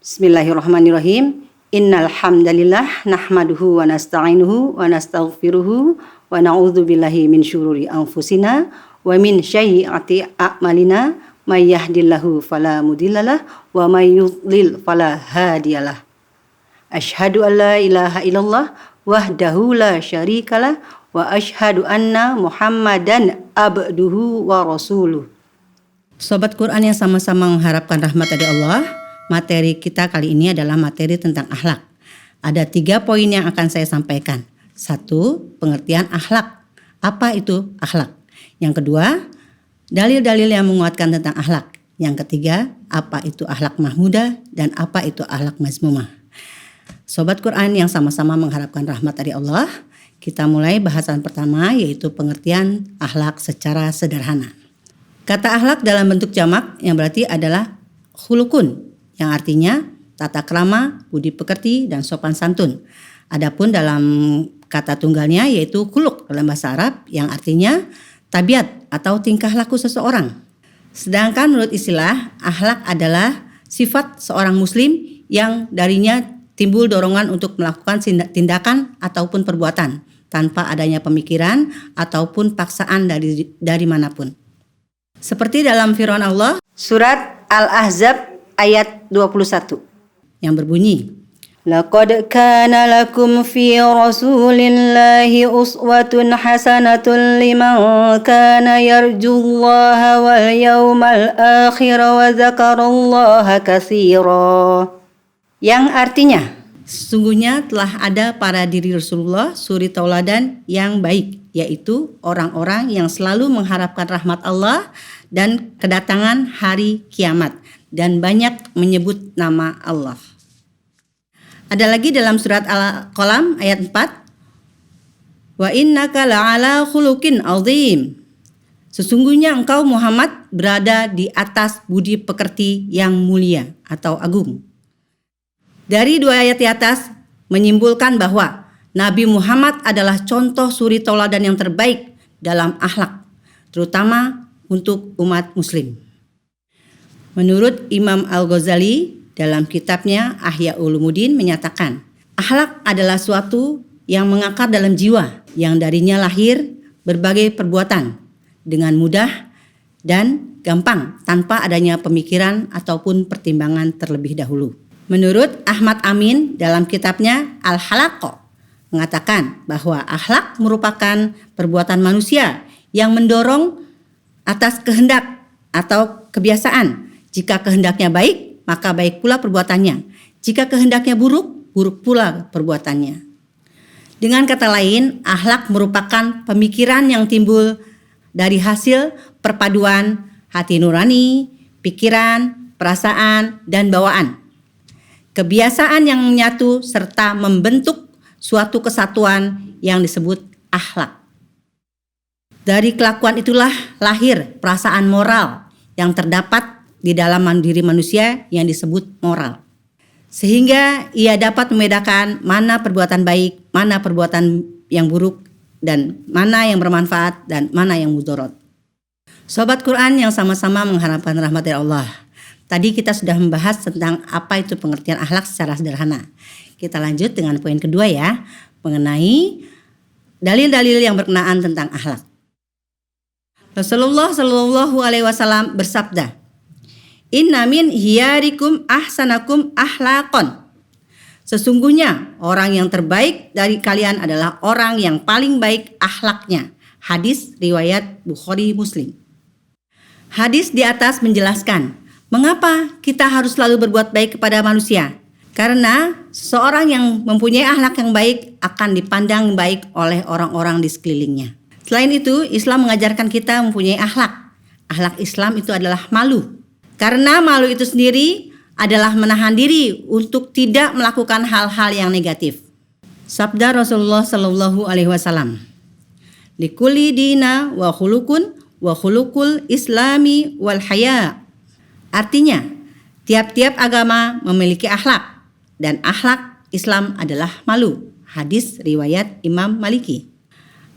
Bismillahirrahmanirrahim. Innal hamdalillah nahmaduhu wa nasta'inuhu wa nastaghfiruhu wa na'udzu billahi min syururi anfusina wa min sayyiati a'malina may yahdihillahu fala mudhillalah wa may yudlil fala hadiyalah. Asyhadu an la ilaha illallah wahdahu la syarikalah wa asyhadu anna Muhammadan abduhu wa rasuluh. Sobat Quran yang sama-sama mengharapkan rahmat dari Allah, materi kita kali ini adalah materi tentang akhlak. Ada 3 poin yang akan saya sampaikan. 1, pengertian akhlak. Apa itu akhlak? Yang kedua, dalil-dalil yang menguatkan tentang akhlak. Yang ketiga, apa itu akhlak mahmudah dan apa itu akhlak mazmumah. Sobat Quran yang sama-sama mengharapkan rahmat dari Allah, kita mulai bahasan pertama yaitu pengertian akhlak secara sederhana. Kata akhlak dalam bentuk jamak yang berarti adalah khulukun, yang artinya tata krama, budi pekerti, dan sopan santun. Adapun dalam kata tunggalnya yaitu khuluk dalam bahasa Arab yang artinya tabiat atau tingkah laku seseorang. Sedangkan menurut istilah, akhlak adalah sifat seorang muslim yang darinya timbul dorongan untuk melakukan tindakan ataupun perbuatan tanpa adanya pemikiran ataupun paksaan dari manapun. Seperti dalam firman Allah, surat Al-Ahzab ayat 21 yang berbunyi, Laqad kana lakum fi rasulillahi uswatun hasanatun liman kana yarjullaha wal yawmal akhir wa zakarallaha katsira. Yang artinya, sesungguhnya telah ada pada diri Rasulullah suri tauladan yang baik, yaitu orang-orang yang selalu mengharapkan rahmat Allah dan kedatangan hari kiamat dan banyak menyebut nama Allah. Ada lagi dalam surat Al-Qalam ayat 4. Wa innaka la'ala khuluqin azim. Sesungguhnya engkau Muhammad berada di atas budi pekerti yang mulia atau agung. Dari 2 ayat di atas menyimpulkan bahwa Nabi Muhammad adalah contoh suri tauladan yang terbaik dalam akhlak, terutama untuk umat muslim. Menurut Imam Al-Ghazali dalam kitabnya Ihya Ulumuddin menyatakan, akhlak adalah suatu yang mengakar dalam jiwa, yang darinya lahir berbagai perbuatan dengan mudah dan gampang tanpa adanya pemikiran ataupun pertimbangan terlebih dahulu. Menurut Ahmad Amin dalam kitabnya Al-Halaqah mengatakan bahwa akhlak merupakan perbuatan manusia yang mendorong atas kehendak atau kebiasaan. Jika kehendaknya baik, maka baik pula perbuatannya. Jika kehendaknya buruk, buruk pula perbuatannya. Dengan kata lain, akhlak merupakan pemikiran yang timbul dari hasil perpaduan hati nurani, pikiran, perasaan, dan bawaan. Kebiasaan yang menyatu serta membentuk suatu kesatuan yang disebut akhlak. Dari kelakuan itulah lahir perasaan moral yang terdapat di dalam diri manusia yang disebut moral. Sehingga ia dapat membedakan mana perbuatan baik, mana perbuatan yang buruk, dan mana yang bermanfaat dan mana yang mudarat. Sobat Quran yang sama-sama mengharapkan rahmat dari Allah. Tadi kita sudah membahas tentang apa itu pengertian akhlak secara sederhana. Kita lanjut dengan poin kedua ya, mengenai dalil-dalil yang berkenaan tentang akhlak. Rasulullah Shallallahu Alaihi Wasallam bersabda, Inna min hiyarikum ahsanakum akhlaqan. Sesungguhnya orang yang terbaik dari kalian adalah orang yang paling baik akhlaknya. Hadis riwayat Bukhari Muslim. Hadis di atas menjelaskan mengapa kita harus selalu berbuat baik kepada manusia. Karena seseorang yang mempunyai akhlak yang baik akan dipandang baik oleh orang-orang di sekelilingnya. Selain itu, Islam mengajarkan kita mempunyai akhlak. Akhlak Islam itu adalah malu. Karena malu itu sendiri adalah menahan diri untuk tidak melakukan hal-hal yang negatif. Sabda Rasulullah Shallallahu Alaihi Wasallam, Likulli dina wa khulukun wa khulukul islami wal haya. Artinya, tiap-tiap agama memiliki akhlak dan akhlak Islam adalah malu. Hadis riwayat Imam Maliki.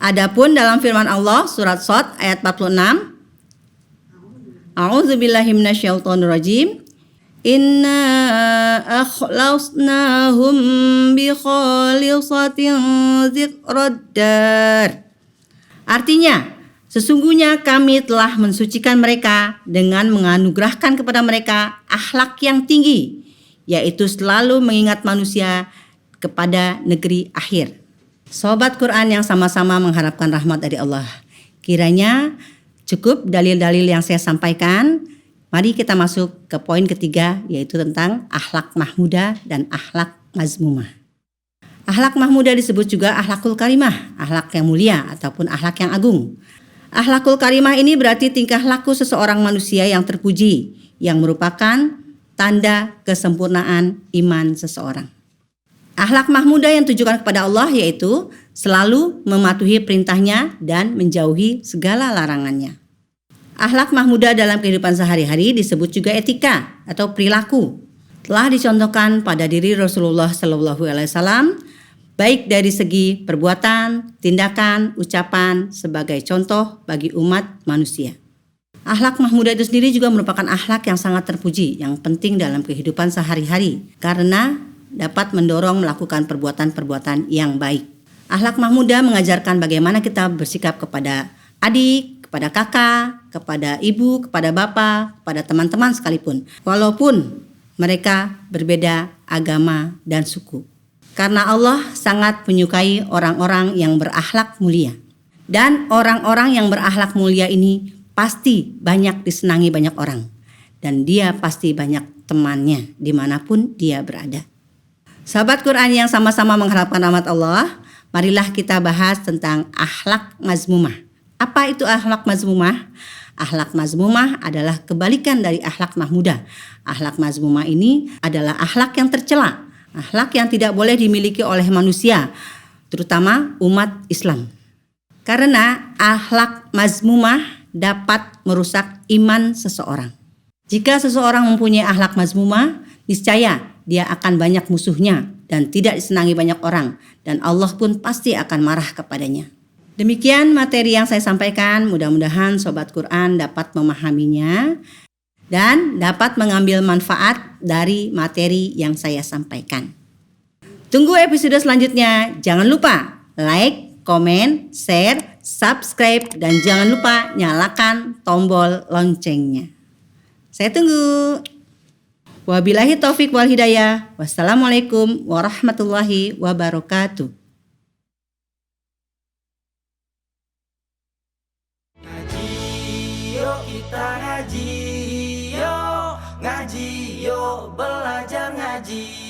Adapun dalam firman Allah surat Shad ayat 46, A'udzubillahi minasyaitonirrajim. Inna akhlasnahum bi khalisatin dzikrad dar. Artinya, sesungguhnya kami telah mensucikan mereka dengan menganugerahkan kepada mereka akhlak yang tinggi, yaitu selalu mengingat manusia kepada negeri akhir. Sobat Quran yang sama-sama mengharapkan rahmat dari Allah. Kiranya cukup dalil-dalil yang saya sampaikan. Mari kita masuk ke poin ketiga, yaitu tentang akhlak mahmudah dan akhlak mazmumah. Akhlak mahmudah disebut juga akhlakul karimah, akhlak yang mulia ataupun akhlak yang agung. Akhlakul karimah ini berarti tingkah laku seseorang manusia yang terpuji, yang merupakan tanda kesempurnaan iman seseorang. Akhlak mahmudah yang tujukan kepada Allah yaitu selalu mematuhi perintahnya dan menjauhi segala larangannya. Akhlak mahmudah dalam kehidupan sehari-hari disebut juga etika atau perilaku. Telah dicontohkan pada diri Rasulullah SAW, baik dari segi perbuatan, tindakan, ucapan sebagai contoh bagi umat manusia. Akhlak mahmudah itu sendiri juga merupakan akhlak yang sangat terpuji, yang penting dalam kehidupan sehari-hari karena dapat mendorong melakukan perbuatan-perbuatan yang baik. Akhlak mahmudah mengajarkan bagaimana kita bersikap kepada adik, kepada kakak, kepada ibu, kepada bapak, kepada teman-teman sekalipun, walaupun mereka berbeda agama dan suku. Karena Allah sangat menyukai orang-orang yang berakhlak mulia. Dan orang-orang yang berakhlak mulia ini pasti banyak disenangi banyak orang. Dan dia pasti banyak temannya dimanapun dia berada. Sahabat Quran yang sama-sama mengharapkan rahmat Allah, marilah kita bahas tentang akhlak mazmumah. Apa itu akhlak mazmumah? Akhlak mazmumah adalah kebalikan dari akhlak mahmudah. Akhlak mazmumah ini adalah akhlak yang tercela, akhlak yang tidak boleh dimiliki oleh manusia, terutama umat Islam. Karena akhlak mazmumah dapat merusak iman seseorang. Jika seseorang mempunyai akhlak mazmumah, niscaya dia akan banyak musuhnya dan tidak disenangi banyak orang, dan Allah pun pasti akan marah kepadanya. Demikian materi yang saya sampaikan, mudah-mudahan Sobat Quran dapat memahaminya dan dapat mengambil manfaat dari materi yang saya sampaikan. Tunggu episode selanjutnya. Jangan lupa like, komen, share, subscribe, dan jangan lupa nyalakan tombol loncengnya. Saya tunggu. Wabillahi taufik wal hidayah. Wassalamualaikum warahmatullahi wabarakatuh. Kita ngaji yo, belajar ngaji.